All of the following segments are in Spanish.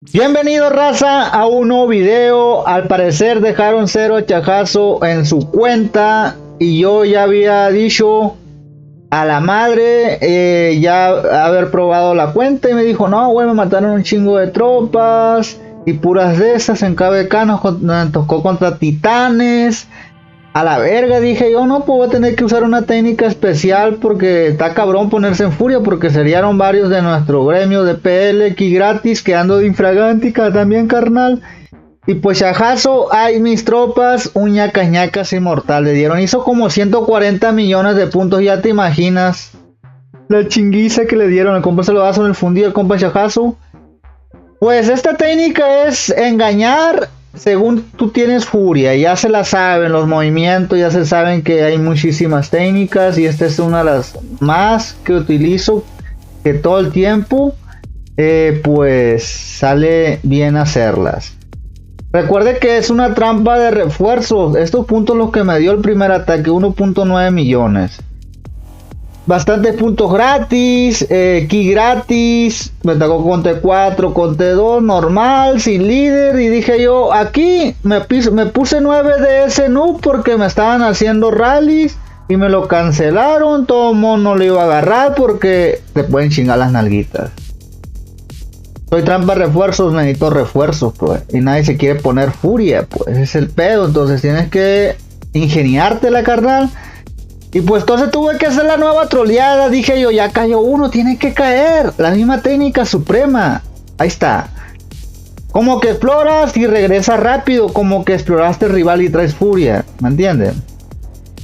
Bienvenido raza a un nuevo video. Al parecer dejaron cero chajazo en su cuenta y yo ya había dicho a la madre ya haber probado la cuenta y me dijo no güey, me mataron un chingo de tropas y puras de esas en KVK nos tocó contra titanes. A la verga, dije yo, no, pues voy a tener que usar una técnica especial porque está cabrón ponerse en furia porque seriaron varios de nuestro gremio de PL aquí gratis, quedando de infragántica también, carnal. Y pues chajazo, ay, mis tropas, un ñacas ñacas inmortal le dieron. Hizo como 140 millones de puntos, ya te imaginas. La chinguiza que le dieron, el compa se lo hace en el fundido, el compa chajazo. Pues esta técnica es engañar. Según tú tienes furia, ya se la saben los movimientos, ya se saben que hay muchísimas técnicas y esta es una de las más que utilizo que todo el tiempo, pues sale bien hacerlas. Recuerde que es una trampa de refuerzos, estos puntos los que me dio el primer ataque, 1.9 millones. Bastantes puntos gratis, key gratis, me tocó con T4, con T2, normal, sin líder, y dije yo, aquí me puse 9 de ese noob porque me estaban haciendo rallies y me lo cancelaron, todo el mundo lo iba a agarrar porque te pueden chingar las nalguitas. Soy trampa de refuerzos, necesito refuerzos, pues, y nadie se quiere poner furia, pues, es el pedo, entonces tienes que ingeniártela, carnal. Y pues entonces tuve que hacer la nueva troleada. Dije yo, ya cayó uno, tiene que caer. La misma técnica suprema. Ahí está. Como que exploras y regresas rápido. Como que exploraste el rival y traes furia. ¿Me entienden?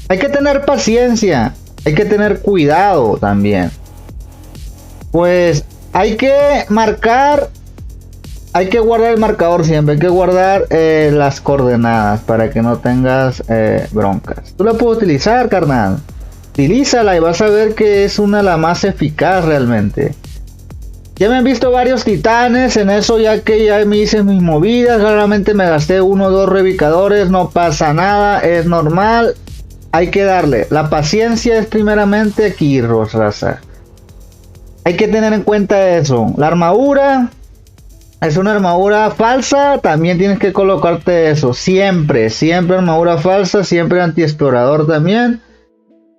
Hay que tener paciencia. Hay que tener cuidado también. Pues hay que marcar. Hay que guardar el marcador siempre. Hay que guardar las coordenadas para que no tengas broncas. Tú la puedes utilizar, carnal. Utilízala y vas a ver que es una de las más eficaz realmente. Ya me han visto varios titanes en eso, ya que ya me hice mis movidas. Realmente me gasté 1 o 2 reubicadores. No pasa nada, es normal. Hay que darle. La paciencia es primeramente aquí, raza. Hay que tener en cuenta eso. La armadura es una armadura falsa, también tienes que colocarte eso, siempre armadura falsa, siempre anti-explorador también.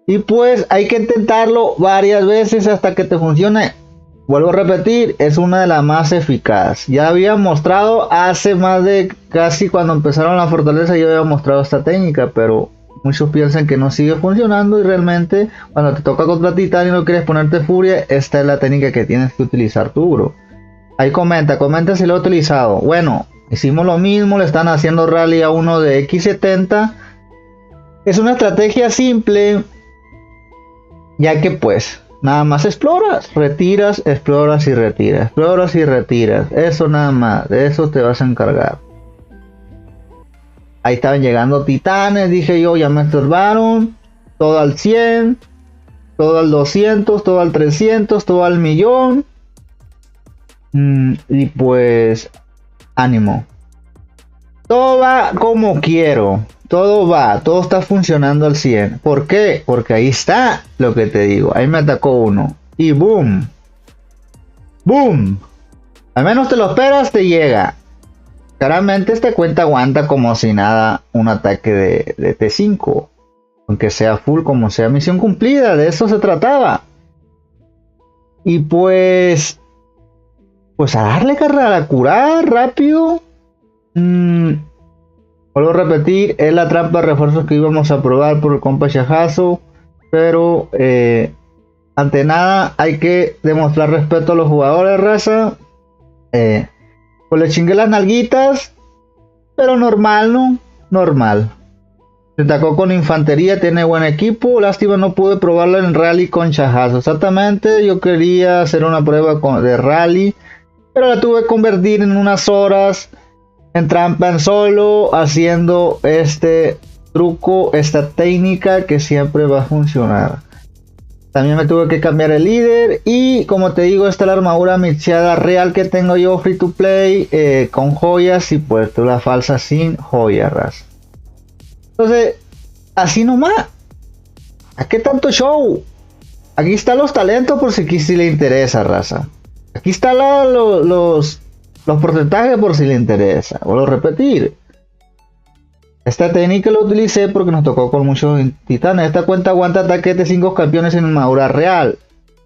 Y pues hay que intentarlo varias veces hasta que te funcione. Vuelvo a repetir, es una de las más eficaces. Ya había mostrado hace más de casi cuando empezaron la fortaleza, yo había mostrado esta técnica, pero muchos piensan que no sigue funcionando y realmente cuando te toca contra titán y no quieres ponerte furia, esta es la técnica que tienes que utilizar tú, bro. Ahí comenta si lo he utilizado. Bueno, hicimos lo mismo, le están haciendo rally a uno de X70. Es una estrategia simple, ya que pues nada más exploras, retiras, exploras y retiras, exploras y retiras. Eso nada más, de eso te vas a encargar. Ahí estaban llegando titanes, dije yo, ya me estorbaron. Todo al 100, todo al 200, todo al 300, todo al millón. Y pues ánimo, todo va como quiero, todo está funcionando al 100. ¿Por qué? Porque ahí está lo que te digo, ahí me atacó uno y boom, al menos te lo esperas, te llega. Claramente esta cuenta aguanta como si nada un ataque de T5, aunque sea full, como sea misión cumplida, de eso se trataba. Y pues a darle, carnal, a curar rápido. Vuelvo a repetir, es la trampa de refuerzos que íbamos a probar por el compa chajazo. Pero ante nada hay que demostrar respeto a los jugadores, raza. Pues le chingué las nalguitas, pero normal, ¿no? Normal. Se atacó con infantería, tiene buen equipo. Lástima no pude probarlo en rally con chajazo. Exactamente, yo quería hacer una prueba de rally, pero la tuve que convertir en unas horas en trampa en solo, haciendo este truco, esta técnica que siempre va a funcionar. También me tuve que cambiar el líder y como te digo, esta es la armadura mixeada real que tengo yo free to play, con joyas y pues la falsa sin joyas. Entonces, así nomás. ¿A qué tanto show? Aquí están los talentos por si aquí sí le interesa, raza. Aquí están los Los porcentajes por si le interesa. Vuelvo a repetir. Esta técnica la utilicé porque nos tocó con muchos titanes. Esta cuenta aguanta ataques de 5 campeones en armadura real.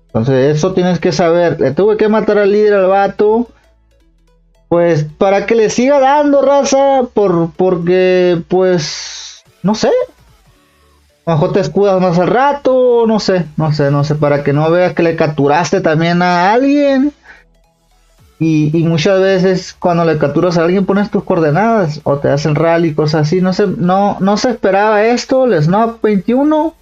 Entonces eso tienes que saber. Le tuve que matar al líder, al vato. Pues para que le siga dando, raza. Porque pues no sé. A lo mejor te escudas más al rato. No sé. Para que no veas que le capturaste también a alguien. Y muchas veces cuando le capturas a alguien pones tus coordenadas o te hacen rally, cosas así. No se esperaba esto, el Snap 21.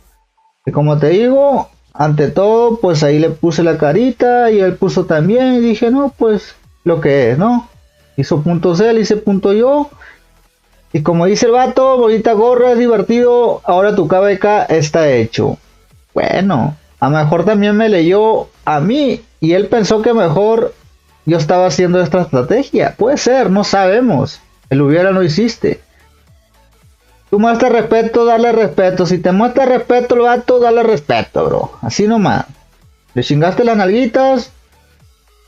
Y como te digo, ante todo, pues ahí le puse la carita y él puso también. Y dije, no, pues lo que es, ¿no? Hizo puntos él, hice punto yo. Y como dice el vato, bonita gorra, es divertido. Ahora tu KBK está hecho. Bueno, a lo mejor también me leyó a mí y él pensó que mejor yo estaba haciendo esta estrategia. Puede ser, no sabemos. El hubiera no hiciste. Tú muestras respeto, dale respeto. Si te muestra respeto el vato, dale respeto, bro. Así nomás. Le chingaste las nalguitas.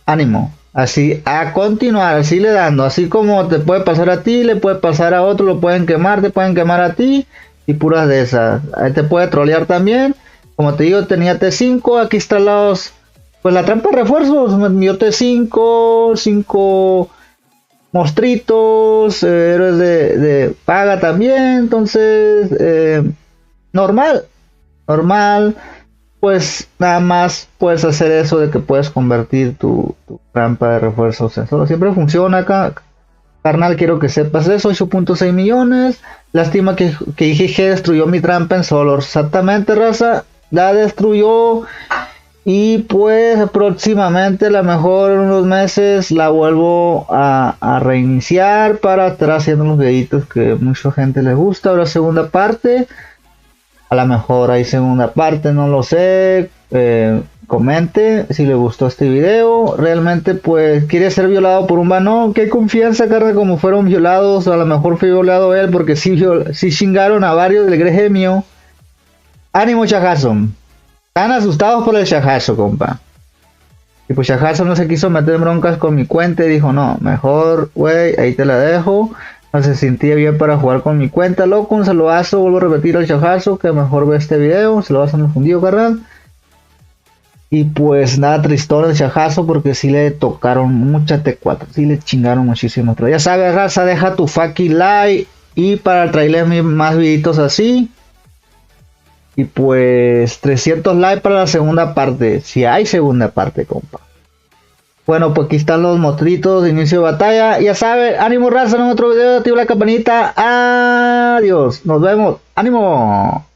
Ánimo. Así, a continuar, así le dando. Así como te puede pasar a ti, le puede pasar a otro, lo pueden quemar, te pueden quemar a ti. Y puras de esas. Ahí te puede trolear también. Como te digo, tenía T5. Aquí están los... Pues la trampa de refuerzos, me dio T5, 5 monstruitos, héroes de paga también, entonces, normal, pues nada más puedes hacer eso de que puedes convertir tu trampa de refuerzos en solo, siempre funciona acá, carnal, quiero que sepas eso, 8.6 millones, lástima que IGG destruyó mi trampa en solo, exactamente, raza, la destruyó. Y pues próximamente, a lo mejor en unos meses, la vuelvo a reiniciar para estar haciendo los videitos que mucha gente les gusta. Ahora segunda parte. A lo mejor hay segunda parte, no lo sé. Comente si le gustó este video. Realmente pues quiere ser violado por un banón. Qué confianza, carnal, como fueron violados. A lo mejor fue violado él porque sí chingaron a varios del gremio. Ánimo, Chajazo. Están asustados por el Chajazo, compa. Y pues Chajazo no se quiso meter broncas con mi cuenta y dijo, no, mejor, güey, ahí te la dejo. No se sentía bien para jugar con mi cuenta, loco. Un saludazo, vuelvo a repetir al Chajazo que mejor ve este video. Se lo vas a fundido, carnal. Y pues nada, tristón el Chajazo porque sí le tocaron mucha T4. Sí le chingaron muchísimo. Pero ya sabes, raza, deja tu fucking like. Y para traerles más videitos así. Y pues 300 likes para la segunda parte. Si hay segunda parte, compa. Bueno, pues aquí están los motritos de inicio de batalla. Ya saben, ánimo, raza, en otro video. Activa la campanita. Adiós. Nos vemos. Ánimo.